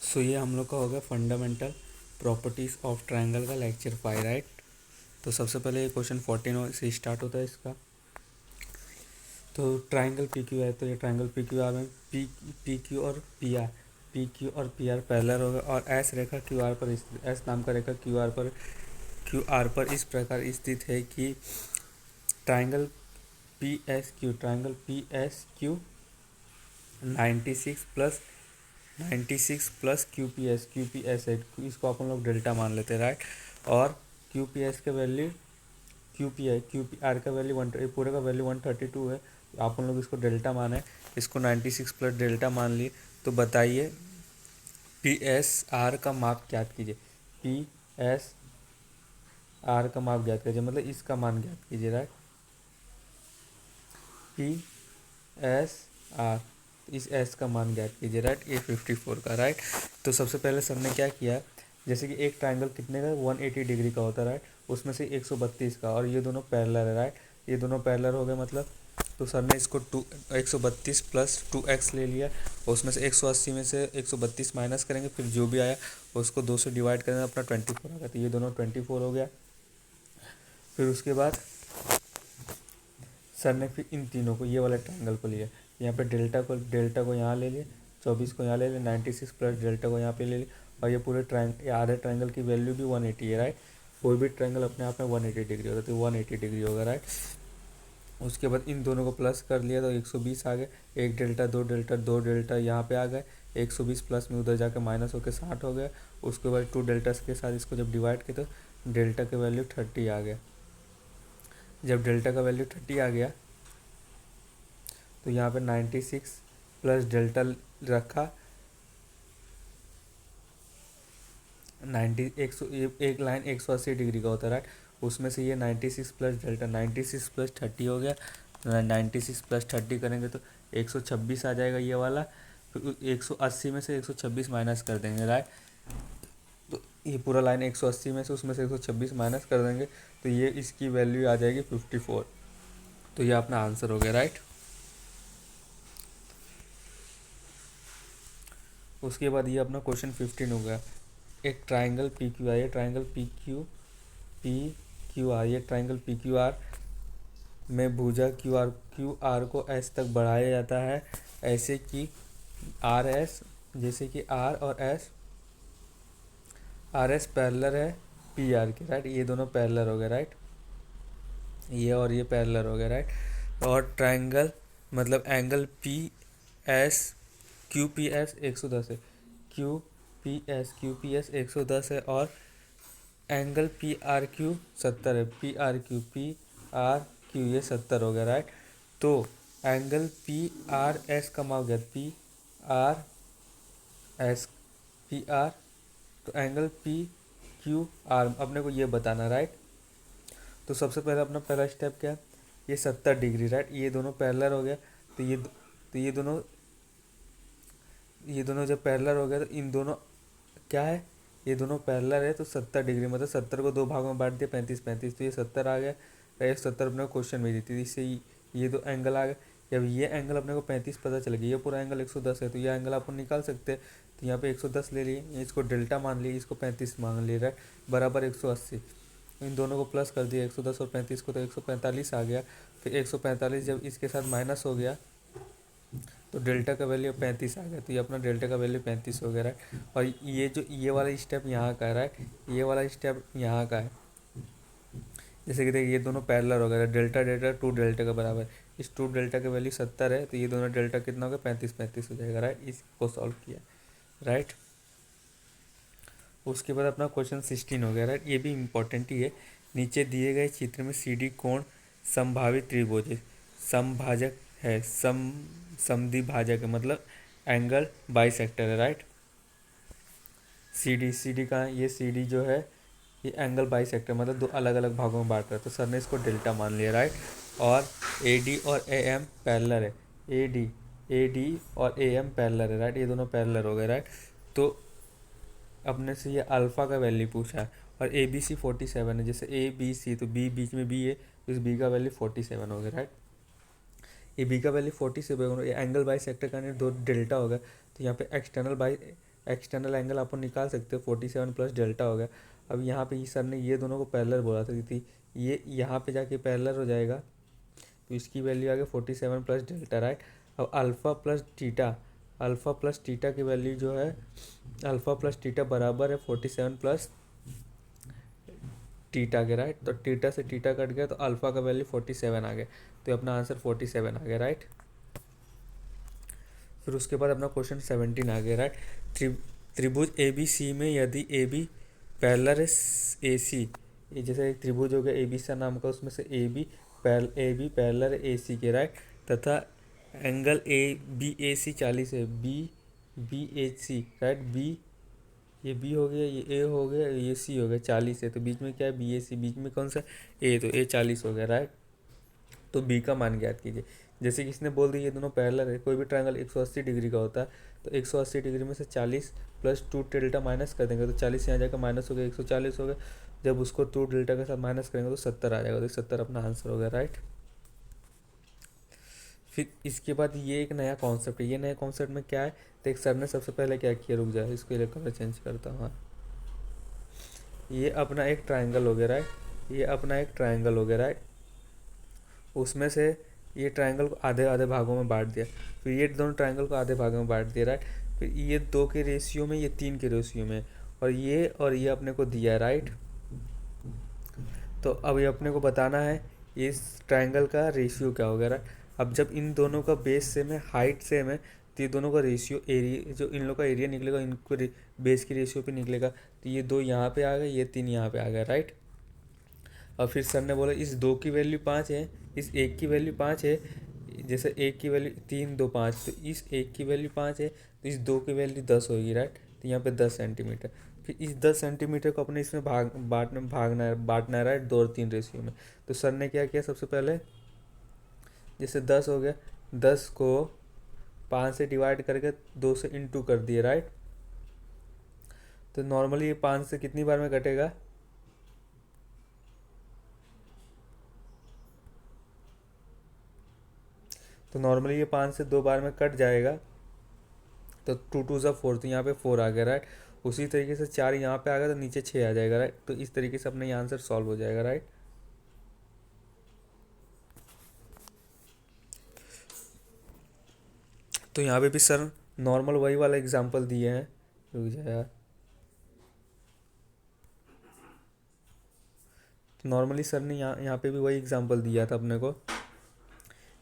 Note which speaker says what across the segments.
Speaker 1: सो ये हम लोग का हो गया फंडामेंटल प्रॉपर्टीज़ ऑफ ट्रायंगल का लेक्चर 5, राइट। तो सबसे पहले ये क्वेश्चन 14 से स्टार्ट होता है इसका। तो ट्रायंगल पी क्यू है, तो ये ट्रायंगल पी क्यू आर में पी क्यू और पी आर पैरेलल होगा और एस रेखा क्यू आर पर स्थित, एस नाम का रेखा क्यू आर पर इस प्रकार स्थित है कि triangle triangle P S Q 96 plus Q P S है, इसको अपन लोग डेल्टा मान लेते हैं, राइट। और क्यू पी एस का वैल्यू क्यू पी आर का वैल्यू पूरे का वैल्यू 132 है। आप लोग इसको डेल्टा माने, इसको 96 प्लस डेल्टा मान लिए। तो बताइए पी एस आर का माप ज्ञात कीजिए, पी एस आर का माप ज्ञात कीजिए, मतलब इसका मान ज्ञात कीजिए, राइट। पी एस आर, इस एस का मान ज्ञात कीजिए, राइट। ये 54 का, राइट। तो सबसे पहले सर ने क्या किया, जैसे कि एक ट्रायंगल कितने का 180 डिग्री का होता है, राइट। उसमें से 132 का, और ये दोनों पैरेलल है, राइट। ये दोनों पैरेलल हो गए मतलब, तो सर ने इसको 132 प्लस 2x ले लिया, और उसमें से 180 में से 132 माइनस करेंगे, फिर जो भी आया उसको 2 से डिवाइड करेंगे, अपना 24 आ गया। तो ये दोनों 24 हो गया। फिर उसके बाद सर ने फिर इन तीनों को, ये वाले ट्रायंगल को लिया, यहाँ पे डेल्टा को यहाँ ले लिए, 24 को यहाँ ले लिए, 96 प्लस डेल्टा को यहाँ पे ले लिए, और ये पूरे आधे ट्रायंगल की वैल्यू भी 180 है, राइट। कोई भी ट्रायंगल अपने आप में 180 डिग्री होता है, तो 180 डिग्री होगा, राइट। उसके बाद इन दोनों को प्लस कर लिया तो 120 आ गए, एक डेल्टा दो डेल्टा यहाँ पे आ गए, 120 प्लस में उधर जाके माइनस होकर 60 हो गया। उसके बाद 2 डेल्टा के साथ इसको जब डिवाइड किया तो डेल्टा का वैल्यू 30 आ गया। जब डेल्टा का वैल्यू 30 आ गया तो यहाँ पे 96 प्लस डेल्टा रखा, एक लाइन 180 डिग्री का होता है, राइट। उसमें से ये 96 प्लस डेल्टा, 96 प्लस 30 हो गया, 96 प्लस 30 करेंगे तो 126 आ जाएगा ये वाला। फिर 180 में से 126 माइनस कर देंगे, राइट। तो ये पूरा लाइन 180 में से उसमें से 126 माइनस कर देंगे, तो ये इसकी वैल्यू आ जाएगी 54। तो ये अपना आंसर हो गया, राइट। उसके बाद ये अपना क्वेश्चन 15 हो गया। एक ट्रायंगल पी क्यू आर, ये ट्रायंगल पी क्यू आर, ये ट्रायंगल पी क्यू आर में भुजा क्यू आर को एस तक बढ़ाया जाता है, ऐसे कि आर एस, जैसे कि आर एस पैरेलल है पी आर के, राइट। ये दोनों पैरेलल हो गए, राइट। ये और ये पैरेलल हो गया, राइट। और ट्रायंगल मतलब angle P S Q P S 110 है, क्यू पी एस 110 है, और एंगल पी आर क्यू 70 है, पी आर क्यू ये 70 हो गया, राइट। तो एंगल पी आर एस का माप गया, आर एस पी आर, तो एंगल पी क्यू आर अपने को ये बताना, राइट। तो सबसे पहले अपना पहला स्टेप क्या है, ये 70 डिग्री, राइट। ये दोनों पैरेलल हो गया, तो ये दोनों जब पैरेलल हो गया तो इन दोनों क्या है, ये दोनों पैरेलल है, तो 70 डिग्री मतलब 70 को 2 भागों में बांट दिया, 35 तो ये 70 आ गया, राइट। 70 अपने को क्वेश्चन में दी थी, इससे ये दो एंगल आ गए। जब ये एंगल अपने को 35 पता चल गया, ये पूरा एंगल 110 है, तो ये एंगल अपन निकाल सकते हैं। तो यहाँ पे 110 ले लिए, इसको डेल्टा मान लिए, इसको 35 मान ले रहा है, बराबर 180। इन दोनों को प्लस कर दिया, 110 और 35 को, तो 145 आ गया। फिर 145 जब इसके साथ माइनस हो गया तो डेल्टा का वैल्यू 35 आ गया, तो ये अपना डेल्टा का वैल्यू 35 हो गया, राइट। और ये वाला स्टेप यहाँ का है, राइट। ये वाला स्टेप यहाँ का है, जैसे कि देखिए ये दोनों पैरेलल हो गया, डेल्टा 2 डेल्टा का बराबर, इस 2 डेल्टा का वैल्यू 70 है, तो ये दोनों डेल्टा कितना हो गया, 35 हो जाएगा, राइट। इसको सॉल्व किया, राइट। उसके बाद अपना क्वेश्चन 16 हो गया, राइट। ये भी इम्पोर्टेंट ही है। नीचे दिए गए चित्र में सी डी कोण समभावित त्रिभुज समभाजक है, समद्विभाजक है, मतलब एंगल बाइसेक्टर है, राइट। सी डी का ये सी डी जो है ये एंगल बाइसेक्टर, मतलब 2 अलग अलग भागों में बांट रहा है, तो सर ने इसको डेल्टा मान लिया, राइट। और ए डी और ए एम पैरेलल है, ए डी और ए एम पैरेलल है, राइट। ये दोनों पैरेलल हो गए, राइट। तो अपने से ये अल्फ़ा का वैल्यू पूछा है, और ए बी सी 47 है, जैसे ए बी सी, तो बी बीच में बी है, तो इस बी का वैल्यू 47 हो गया, राइट। ये बी का वैल्यू 47 हो गया, ये एंगल बाई सेक्टर का 2 डेल्टा हो गया, तो यहाँ पे एक्सटर्नल एंगल अपन निकाल सकते हो, 47 प्लस डेल्टा हो गया। अब यहाँ पे सर ने ये दोनों को पैरेलल बोला था थी, ये यहाँ पे जाके पैरेलल हो जाएगा, तो इसकी वैल्यू आ गई 47 प्लस डेल्टा, राइट। अब अल्फ़ा प्लस टीटा की वैल्यू जो है, अल्फ़ा प्लस टीटा बराबर है 47 प्लस टीटा के, राइट। तो टीटा से टीटा कट गया तो अल्फ़ा का वैल्यू 47 आ गया, तो अपना आंसर 47 आ गया, राइट। फिर उसके बाद अपना क्वेश्चन 17 आ गया, राइट। त्रिभुज ए बी सी में यदि ए बी पैरेलल ए सी, जैसे एक त्रिभुज हो गया ए बी सा नाम का, उसमें से ए बी पैरेलल ए सी के, राइट, तथा एंगल ए बी ए सी 40 है, बी ए सी, राइट। ये बी हो गया, ये ए हो गया, ये सी हो गया, 40 है, तो बीच में क्या है, बी ए सी, बीच में कौन सा ए, तो ए 40 हो गया, राइट। तो बी का मान ज्ञात कीजिए। जैसे कि इसने बोल दिया ये दोनों पैरेलल है, कोई भी ट्रायंगल 180 डिग्री का होता है, तो 180 डिग्री में से 40 प्लस 2 डेल्टा माइनस कर देंगे, तो 40 यहाँ जाकर माइनस हो गया, 140 हो गया। जब उसको 2 डेल्टा के साथ माइनस करेंगे तो 70 आ जाएगा, तो 70 अपना आंसर हो गया, राइट। फिर इसके बाद ये एक नया कॉन्सेप्ट है, ये नया कॉन्सेप्ट में क्या है, तो एक सर ने सबसे पहले क्या किया, रुक जाए इसके लिए कलर चेंज करता हूँ। हाँ, ये अपना एक ट्रायंगल हो गया, राइट, ये अपना एक ट्रायंगल हो गया, राइट। उसमें से ये ट्रायंगल को आधे आधे भागों में बांट दिया, फिर ये दोनों ट्रायंगल को आधे भागों में बांट दिया, राइट। फिर ये 2 के रेशियो में, ये 3 के रेशियो में, और ये अपने को दिया है, राइट। तो अब ये अपने को बताना है इस ट्रायंगल का रेशियो क्या हो गया, राइट। अब जब इन दोनों का बेस सेम है, हाइट सेम है, तो ये दोनों का रेशियो एरिया, जो इन लोग का एरिया निकलेगा इनको बेस की रेशियो पे निकलेगा, तो ये 2 यहाँ पे आ गए, ये 3 यहाँ पे आ गया, राइट। और फिर सर ने बोला इस 2 की वैल्यू 5 है, इस 1 की वैल्यू 5 है, जैसे 1 की वैल्यू 3 2 5, तो इस 1 की वैल्यू 5 है, तो इस 2 की वैल्यू 10 होगी, राइट। तो यहाँ पे 10 सेंटीमीटर, फिर इस 10 सेंटीमीटर को अपने इसमें बांटना है, राइट, 2 और 3 रेशियो में। तो सर ने क्या किया, सबसे पहले जैसे 10 हो गया, 10 को 5 से डिवाइड करके 2 से इंटू कर दिए, राइट। तो नॉर्मली ये 5 से कितनी बार में कटेगा, तो नॉर्मली ये 5 से 2 बार में कट जाएगा, तो 2 2 ज़ा 4, तो यहाँ पे 4 आ गया, राइट। उसी तरीके से 4 यहाँ पे आ गया तो नीचे 6 आ जाएगा, राइट। तो इस तरीके से अपना ये आंसर सॉल्व हो जाएगा, राइट। तो यहाँ पे भी सर नॉर्मल वही वाला एग्जांपल दिए हैं, रुक जाए यार। तो नॉर्मली सर ने यहाँ पे भी वही एग्जांपल दिया था अपने को,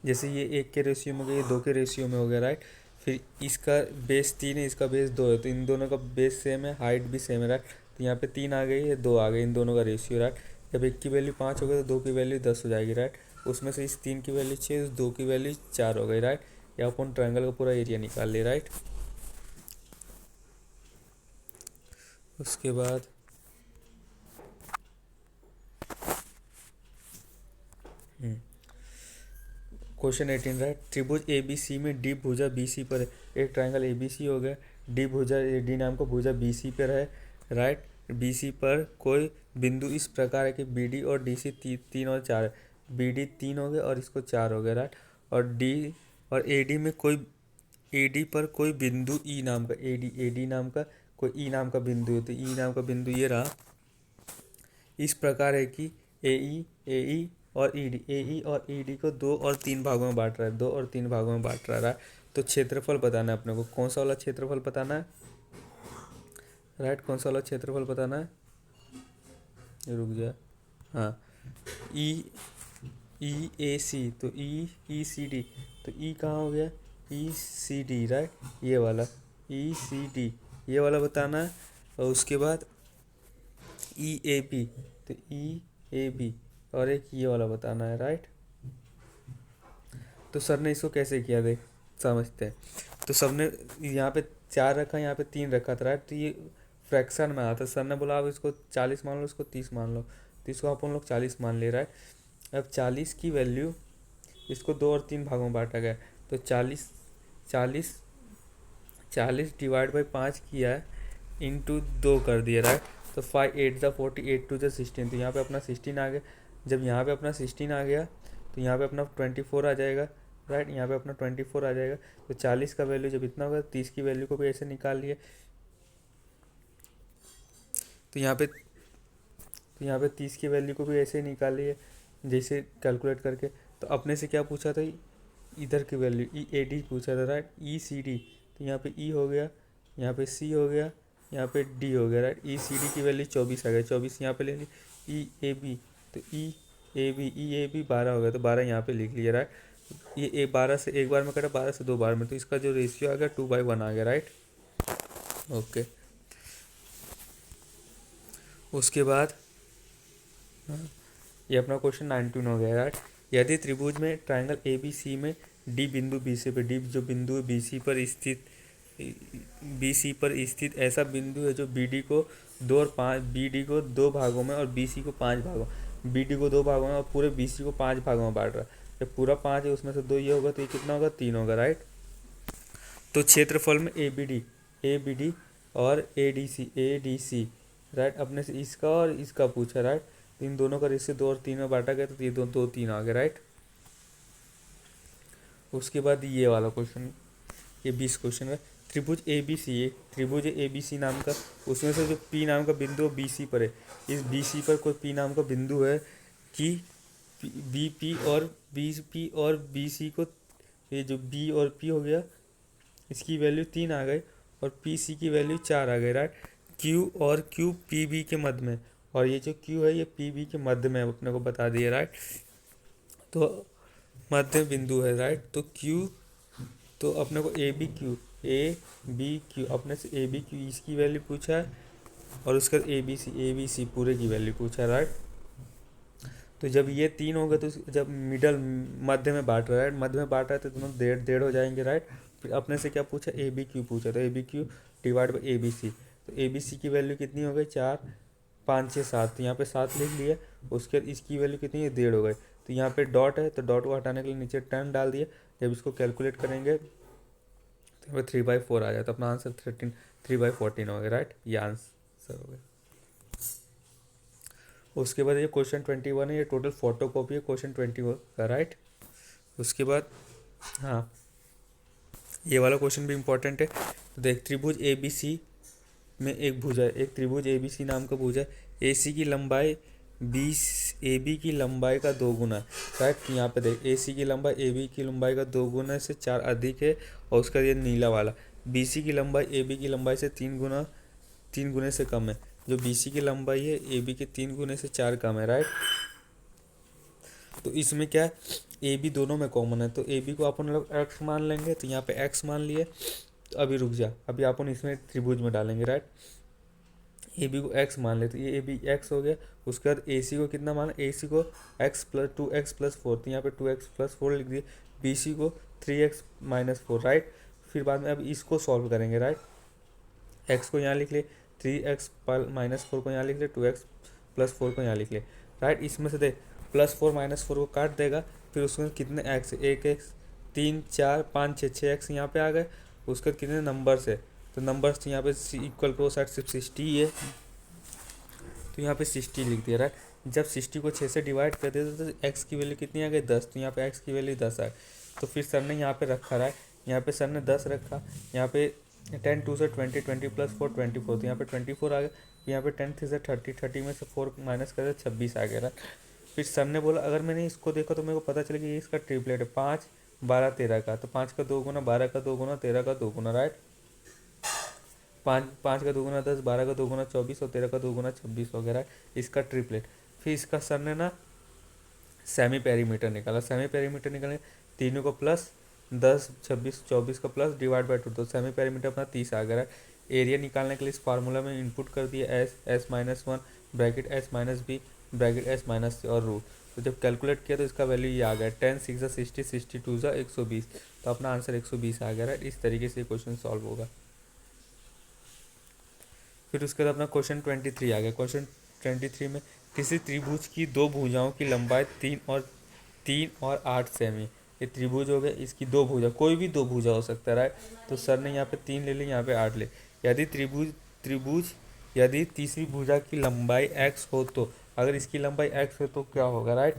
Speaker 1: जैसे ये 1 के रेशियो में हो गया, ये 2 के रेशियो में हो गया, राइट। फिर इसका बेस 3 है, इसका बेस 2 है, तो इन दोनों का बेस सेम है, हाइट भी सेम है, राइट। तो यहाँ पे 3 आ गई, ये 2 आ गई, इन दोनों का रेशियो, राइट। जब 1 की वैल्यू 5 हो गई तो 2 की वैल्यू 10 हो जाएगी, राइट। उसमें से इस 3 की वैल्यू 6, इस 2 की वैल्यू 4 हो गई, राइट। यहाँ अपन ट्रायंगल का पूरा एरिया निकाल लिया, राइट। उसके बाद क्वेश्चन 18, राइट। त्रिभुज ए बी सी में डी भुजा बी सी पर है, एक ट्रायंगल ए बी सी हो गया, डी भुजा, डी नाम का भुजा बी सी पर है, राइट। बी सी पर कोई बिंदु इस प्रकार है कि बी डी और डी सी 3 और 4 है, बी डी 3 हो गया और इसको 4 हो गया, राइट। और डी और ए डी में कोई, ए डी पर कोई बिंदु ई नाम का, ए डी नाम का कोई ई नाम का बिंदु है, तो ई नाम का बिंदु ये रहा, इस प्रकार है कि ए ई और ई डी, ए ई और ई डी को 2 और 3 भागों में बांट रहा है, 2 और 3 भागों में बांट रहा है। तो क्षेत्रफल बताना है अपने को, कौन सा वाला क्षेत्रफल बताना है, राइट। कौन सा वाला क्षेत्रफल बताना है, रुक जा, हाँ, ई ई ए सी, तो ई सी डी, तो ई कहाँ हो गया, ई सी डी, राइट, ये वाला ई सी डी, ये वाला बताना है। और उसके बाद ई ए बी, तो ई ए बी, और एक ये वाला बताना है, राइट। तो सर ने इसको कैसे किया, देख समझते हैं। तो सबने यहाँ पे 4 रखा, यहाँ पे 3 रखा था, राइट। तो ये फ्रैक्शन में आता, सर ने बोला अब इसको 40 मान लो, इसको 30 मान लो, तो इसको अपन लोग 40 मान ले, राइट। अब 40 की वैल्यू, इसको 2 और 3 भागों में बांटा गया, तो 40 40 40 डिवाइड बाई 5 किया है, इंटू 2 कर दिया, राइट। तो 5 8 ज़ा 40, 8 2 ज़ा 16, तो यहाँ पे अपना 16 आ गया। जब यहाँ पे अपना 16 आ गया तो यहाँ पे अपना 24 आ जाएगा, राइट। यहाँ पे अपना 24 आ जाएगा। तो 40 का वैल्यू जब इतना होगा, 30 की वैल्यू को भी ऐसे निकाल लिए, यहाँ पे 30 की वैल्यू को भी ऐसे ही निकाली है जैसे कैलकुलेट करके। तो अपने से क्या पूछा था, इधर की वैल्यू ई ए डी पूछा था, राइट, ई सी डी। तो यहाँ पे ई हो गया, यहाँ पे सी हो गया, यहाँ पे डी हो गया, राइट। ई सी डी की वैल्यू 24 आ गया, 24 यहाँ पे ले ली। ई ए बी, तो ई ए बी 12 हो गया, तो 12 यहाँ पे लिख लिया, राइट। ये 12 से एक बार में कटा, 12 से 2 बार में, तो इसका जो रेशियो आ गया 2/1 आ गया, राइट। ओके, उसके बाद ये अपना क्वेश्चन 19 हो गया, राइट। यदि त्रिभुज में ट्राइंगल ए बी सी में डी बिंदु बी सी पर, डी जो बिंदु है बी सी पर स्थित ऐसा बिंदु है जो बी डी को 2 और 5, बी डी को 2 भागों में और बी सी को 5 भागों, बी डी को 2 भागों में और पूरे बी सी को 5 भागों में बांट रहा है। जब पूरा 5 है उसमें से 2 ये होगा, तो ये कितना होगा, 3 होगा, राइट। तो क्षेत्रफल में ए बी डी और ए डी सी, राइट, अपने से इसका और इसका पूछा, राइट। तो इन दोनों का रेशियो 2 और 3 में बांटा गया, तो ये 2 3 आ गया, राइट। उसके बाद ये वाला क्वेश्चन, ये 20 क्वेश्चन है। त्रिभुज ए बी सी नाम का, उसमें से जो पी नाम का बिंदु बी सी पर है, इस बी सी पर कोई पी नाम का बिंदु है कि बी पी और बी सी को, ये जो बी और पी हो गया इसकी वैल्यू 3 आ गई और पी सी की वैल्यू 4 आ गई, राइट। क्यू पी बी के मध्य में, और ये जो क्यू है ये पी बी के मध्य में अपने को बता दिया, राइट। तो मध्य बिंदु है, राइट। तो क्यू, तो अपने को ए बी क्यू अपने से ए बी क्यू इसकी वैल्यू पूछा है और उसका ए बी सी पूरे की वैल्यू पूछा है, राइट। तो जब ये 3 होगा तो जब मध्य में बांट रहा है, मध्य में बांट रहा है तो दोनों 1.5 हो जाएंगे, राइट। फिर अपने से क्या पूछा, ए बी क्यू पूछा, तो A B Q divide by A B C. तो ए बी सी की वैल्यू कितनी हो गई, 4 5 6 7, तो यहाँ पे 7 लिख लिए। उसके बाद इसकी वैल्यू कितनी है, 1.5 हो गई। तो यहाँ पे डॉट है, तो डॉट को हटाने के लिए नीचे 10 डाल दिया। जब इसको कैलकुलेट करेंगे तो यहाँ पे 3/4 आ जाए, तो अपना आंसर 3/14 हो गया, राइट। ये आंसर हो गया। उसके बाद ये क्वेश्चन 21 है, ये टोटल फोटो कॉपी है क्वेश्चन 21 का, राइट। उसके बाद हाँ, ये वाला क्वेश्चन भी इम्पोर्टेंट है। तो देख, त्रिभुज ए बी सी में एक भुजा है, एक त्रिभुज ए बी सी नाम का भुजा है। ए सी की लंबाई ए बी की लंबाई का 2 गुना है, राइट। यहाँ पे देख, ए सी की लंबाई ए बी की लंबाई का 2 गुना से 4 अधिक है, और उसका ये नीला वाला बी सी की लंबाई ए बी की लंबाई से 3 गुने से कम है। जो बी सी की लंबाई है ए बी के 3 गुने से 4 कम है, राइट। तो इसमें क्या है, ए बी दोनों में कॉमन है, तो ए बी को अपन लोग एक्स मान लेंगे, तो यहाँ पे एक्स मान लिए। तो अभी रुक जा, अभी अपन इसमें त्रिभुज में डालेंगे, राइट। ए बी को एक्स मान ले, तो ये ए बी एक्स हो गया। उसके बाद ए सी को कितना माना, ए सी को टू एक्स प्लस 4, तो यहाँ पे 2x + 4 लिख दिए। बी सी को 3x - 4, राइट। फिर बाद में अब इसको सॉल्व करेंगे, राइट। एक्स को यहाँ लिख ले, 3x - 4 को यहाँ लिख ले, 2x + 4 को यहाँ लिख ले, राइट। इसमें से देख, +4 - 4 को काट देगा, फिर उसमें कितने एक्स, 1x 3 4 5 6 एक्स यहाँ पे आ गए। उसके बाद कितने नंबर्स है, तो नंबर्स यहाँ पे इक्वल टू साइड सिर्फ 60 है, तो यहाँ पे 60 लिख दिया, राइट। जब 60 को 6 से डिवाइड कर देते तो एक्स की वैल्यू कितनी आ गई, 10, तो यहाँ पे एक्स की वैल्यू 10 आ गई। तो फिर सर ने यहाँ पे रखा, राइट, यहाँ पे सर ने 10 रखा, यहाँ पे 10 2 से 20 20 + 4 24, तो यहाँ पे 24 आ गया। यहाँ पे 10 3 से 30 30 में से 4 माइनस कर 26 आ गया, राइट। फिर सर ने बोला अगर मैंने इसको देखा तो मेरे को पता चला कि ये इसका ट्रिपलेट है, 5 12 13 का, तो 5 का 2 गुना, 12 का 2 गुना, 13 का 2 गुना, राइट। 5 का 2 गुना 10, 12 का 2 गुना 24 और 13 का 2 गुना 26 वगैरह, इसका ट्रिपलेट। फिर इसका सर ने ना सेमी पेरीमीटर निकाला, सेमी पेरीमीटर निकालने तीनों को प्लस 10 26 24 का प्लस डिवाइड बाई 2, तो सेमी पेरीमीटर अपना 30 आ गया। एरिया निकालने के लिए इस फार्मूला में इनपुट कर दिया S-1 bracket S-B bracket S-C और रूट। तो जब कैलकुलेट किया तो इसका वैल्यू ये आ गया 10 6 60 62 120, तो अपना आंसर 120 आ गया, राइट। इस तरीके से क्वेश्चन सॉल्व होगा। फिर उसके बाद अपना क्वेश्चन 23 आ गया। क्वेश्चन 23 में किसी त्रिभुज की 2 भुजाओं की लंबाई 3 और 8 सेमी, ये त्रिभुज हो गया, इसकी 2 भुजा, कोई भी 2 भुजा हो सकता है, राइट। तो सर ने यहाँ पे 3 ले ली, यहाँ पे 8 ले। यदि तीसरी भुजा की लंबाई x हो, तो अगर इसकी लंबाई x हो तो क्या होगा, राइट।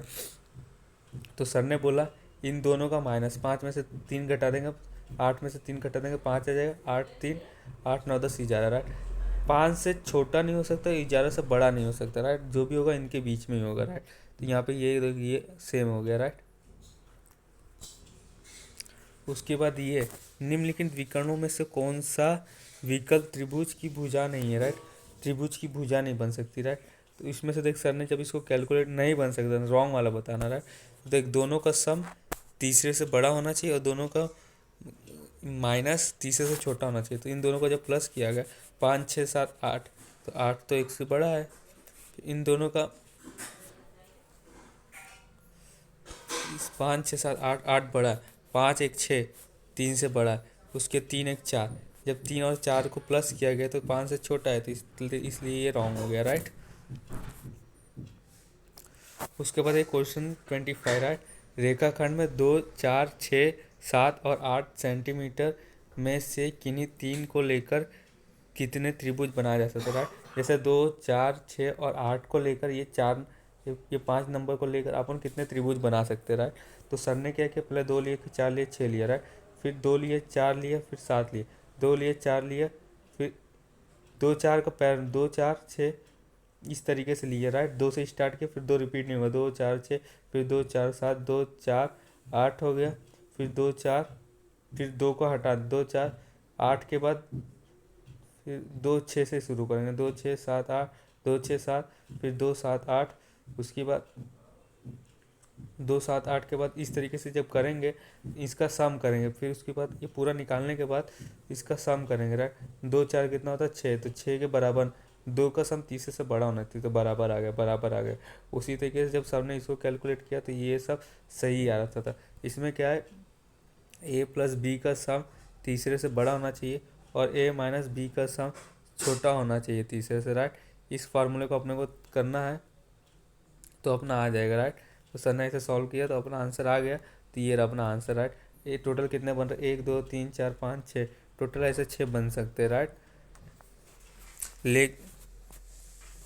Speaker 1: तो सर ने बोला इन दोनों का -5 में से 3 घटा देंगे, 8 में से 3 घटा देंगे 5 आ जाएगा, 8 3 8 9 10 ही जा रहा है, राइट। 5 से छोटा नहीं हो सकता, 11 से बड़ा नहीं हो सकता, राइट। जो भी होगा इनके बीच में ही होगा, राइट। तो यहाँ पे ये सेम हो गया, राइट। उसके बाद ये निम्नलिखित विकर्णों में से कौन सा विकल्प त्रिभुज की भुजा नहीं है, राइट। त्रिभुज की भुजा नहीं बन सकती, राइट। तो इसमें से देख, सर ने जब इसको कैलकुलेट नहीं बन सकता, रॉन्ग वाला बताना, राइट। तो देख, दोनों का सम तीसरे से बड़ा होना चाहिए और दोनों का माइनस तीसरे से छोटा होना चाहिए। तो इन दोनों को जब प्लस किया गया, 5 6 7 8, तो 8 तो 1 से बड़ा है। इन दोनों का 5 6 7 8, 8 बड़ा है, 5 1 6, 3 से बड़ा है, उसके 3 1 4, जब 3 और 4 को प्लस किया गया तो 5 से छोटा है, तो इसलिए ये रॉन्ग हो गया, राइट। उसके बाद एक क्वेश्चन 25, राइट। रेखाखंड में 2 4 6 7 और 8 सेंटीमीटर में से किन्हीं 3 को लेकर कितने त्रिभुज बनाया जा सकता है, राइट। जैसे 2 4 6 और 8 को लेकर ये 5 नंबर को लेकर अपन कितने त्रिभुज बना सकते हैं, राइट। तो सर ने क्या किया, पहले 2 लिए, फिर 4 लिए, 6 लिया, राइट। फिर 2 लिए, 4 लिए, फिर 7 लिए, 2 लिए, 4 लिए, फिर 2 4 का पैर, 2 4 6, इस तरीके से लिया, राइट। 2 से स्टार्ट किया, फिर 2 रिपीट नहीं होगा, 2 4 6, फिर 2 4 7, 2 4 8 हो गया, फिर 2 4, फिर 2 को हटा 2 4 8 के बाद फिर 2 6 से शुरू करेंगे, 2 6 7 8, 2 6 7, फिर 2 7 8, उसके बाद 2 7 8 के बाद इस तरीके से जब करेंगे, इसका सम करेंगे, फिर उसके बाद ये पूरा निकालने के बाद इसका सम करेंगे, राइट। 2 4 कितना होता है, 6, तो 6 के बराबर 2 का सम तीसरे से बड़ा होना चाहिए, तो बराबर आ गया, बराबर आ गया। उसी तरीके से जब सर ने इसको कैलकुलेट किया तो ये सब सही आ रहा था। इसमें क्या है, ए प्लस बी का सम तीसरे से बड़ा होना चाहिए और ए माइनस बी का सम छोटा होना चाहिए तीसरे से, राइट। इस फार्मूले को अपने को करना है तो अपना आ जाएगा, राइट। तो सर ने इसे सॉल्व किया तो अपना आंसर आ गया, तो ये रहा अपना आंसर, राइट। ये टोटल कितने बन रहे, 1 2 3 4 5 6, टोटल ऐसे 6 बन सकते हैं, राइट। ले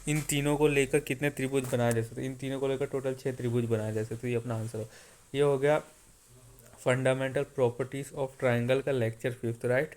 Speaker 1: इन तीनों को लेकर कितने त्रिभुज बनाए जा सकते, इन तीनों को लेकर टोटल 6 त्रिभुज बनाए जा सकते, तो ये अपना आंसर हो। ये हो गया फंडामेंटल प्रॉपर्टीज ऑफ ट्राइंगल का लेक्चर 5th, राइट।